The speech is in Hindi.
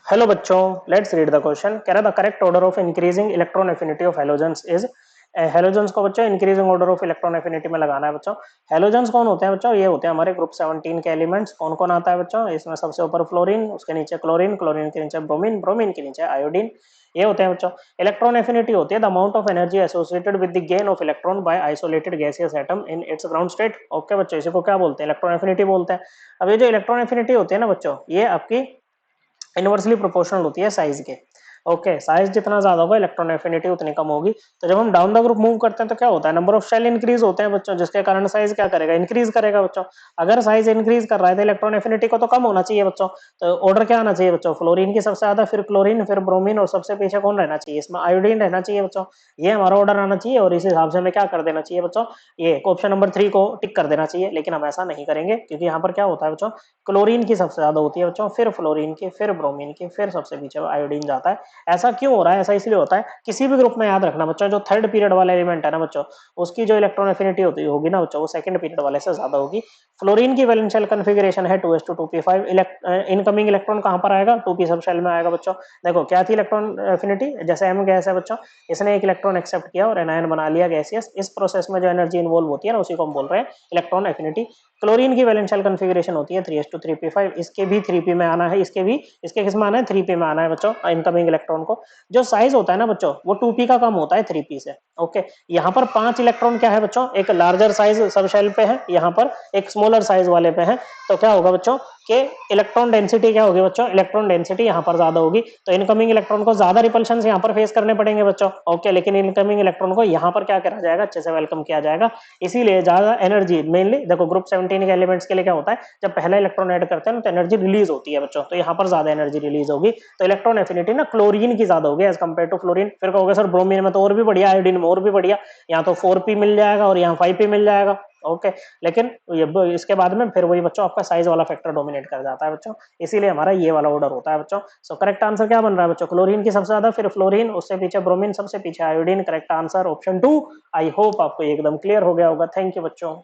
हेलो बच्चों, लेट्स रीड द क्वेश्चन। कह रहा the correct order of increasing electron affinity of halogens is. Halogens को बच्चों increasing order of electron affinity में लगाना है बच्चों। हेलोजेंस कौन होते हैं बच्चों? ये होते हैं हमारे ग्रुप 17 के एलिमेंट्स। कौन कौन आता है बच्चों? इसमें सबसे ऊपर फ्लोरीन, उसके नीचे क्लोरीन, क्लोरीन के नीचे ब्रोमीन, ब्रोमीन के नीचे आयोडीन। ये होते हैं बच्चों। इलेक्ट्रॉन एफिनिटी होती है the amount of energy associated with the gain of electron by isolated gaseous atom in its ground state. Okay बच्चों, इसी को क्या बोलते हैं? इलेक्ट्रॉन एफिनिटी बोलते हैं। अब ये जो इलेक्ट्रॉन एफिनिटी होती है ना बच्चों, ये आपकी इनवर्सली प्रोपोर्शनल होती है साइज के। ओके, साइज जितना ज्यादा होगा इलेक्ट्रॉन एफिनिटी उतनी कम होगी। तो जब हम डाउन द ग्रुप मूव करते हैं तो क्या होता है? नंबर ऑफ शेल इंक्रीज होते हैं बच्चों, जिसके कारण साइज क्या करेगा? इंक्रीज करेगा बच्चों। अगर साइज इंक्रीज कर रहा है तो इलेक्ट्रॉन एफिनिटी को तो कम होना चाहिए बच्चों। तो ऑर्डर क्या आना चाहिए बच्चों? फ्लोरीन की सबसे ज्यादा, फिर क्लोरीन, फिर ब्रोमीन, और सबसे पीछे कौन रहना चाहिए? इसमें आयोडीन रहना चाहिए बच्चों। ये हमारा ऑर्डर आना चाहिए और इस हिसाब से हमें क्या कर देना चाहिए बच्चों? ये ऑप्शन नंबर 3 को टिक कर देना चाहिए। लेकिन हम ऐसा नहीं करेंगे क्योंकि यहाँ पर क्या होता है बच्चों? क्लोरीन की सबसे ज्यादा होती है बच्चों, फिर फ्लोरीन की, फिर ब्रोमीन की, फिर सबसे पीछे आयोडीन जाता है। ऐसा क्यों हो रहा है? ऐसा इसलिए होता है, किसी भी ग्रुप में याद रखना बच्चों, जो थर्ड पीरियड वाला एलिमेंट है ना बच्चों, उसकी जो इलेक्ट्रॉन एफिनिटी होती होगी ना बच्चों, वो सेकंड पीरियड वाले से ज्यादा होगी। फ्लोरीन की वैलेंशियल कॉन्फ़िगरेशन है 2s2 2p5। इनकमिंग इलेक्ट्रॉन कहां पर आएगा? 2p सब शेल में आएगा बच्चों। देखो क्या थी इलेक्ट्रॉन एफिनिटी? जैसे m गैस है बच्चों, इसने एक इलेक्ट्रॉन एक्सेप्ट किया और एनायन बना लिया गैसियस। इस प्रोसेस में जो एनर्जी इन्वॉल्व होती है ना, उसी को हम बोल रहे हैं इलेक्ट्रॉन एफिनिटी। क्लोरीन की वैलेंशियल कॉन्फ़िगरेशन होती है 3s2 3p5। इसके भी 3p में आना है, इसके भी, इसके किस में आना है? 3p में आना है बच्चों इनकमिंग इलेक्ट्रॉन को। जो साइज होता है ना बच्चों, वो 2p का कम होता है 3p से। ओके, यहाँ पर 5 इलेक्ट्रॉन क्या है बच्चों? एक लार्जर साइज सब शेल पे है, यहाँ पर एक स्मॉलर साइज वाले पे है। तो क्या होगा बच्चों कि इलेक्ट्रॉन डेंसिटी क्या होगी बच्चों? इलेक्ट्रॉन डेंसिटी यहाँ पर ज्यादा होगी, तो इनकमिंग इलेक्ट्रॉन को ज्यादा रिपल्शन यहाँ पर फेस करने पड़ेंगे बच्चों। ओके, लेकिन इनकमिंग इलेक्ट्रॉन को यहाँ पर क्या करा जाएगा? अच्छे से वेलकम किया जाएगा। इसीलिए ज्यादा एनर्जी मेनली देखो ग्रुप 17 के एलिमेंट्स के लिए क्या होता है, जब पहला इलेक्ट्रॉन ऐड करते हैं ना तो एनर्जी रिलीज होती है बच्चों, तो यहाँ पर ज्यादा एनर्जी रिलीज होगी। तो इलेक्ट्रॉन एफिनिटी ना क्लोरीन की ज्यादा होगी एज कम्पेयर टू फ्लोरीन। फिर कहोगे सर ब्रोमीन में तो और भी बढ़िया, आयोडीन में और भी बढ़िया, यहाँ तो 4p मिल जाएगा और यहाँ 5p मिल जाएगा। ओके, लेकिन ये इसके बाद में फिर वही बच्चों आपका साइज वाला फैक्टर डोमिनेट कर जाता है बच्चों। इसीलिए हमारा ये वाला ऑर्डर होता है बच्चों। सो करेक्ट आंसर क्या बन रहा है बच्चों? क्लोरीन की सबसे ज्यादा, फिर फ्लोरीन, उससे पीछे ब्रोमीन, सबसे पीछे iodine. Correct answer option 2। I hope आपको एकदम क्लियर हो गया होगा। थैंक यू बच्चों।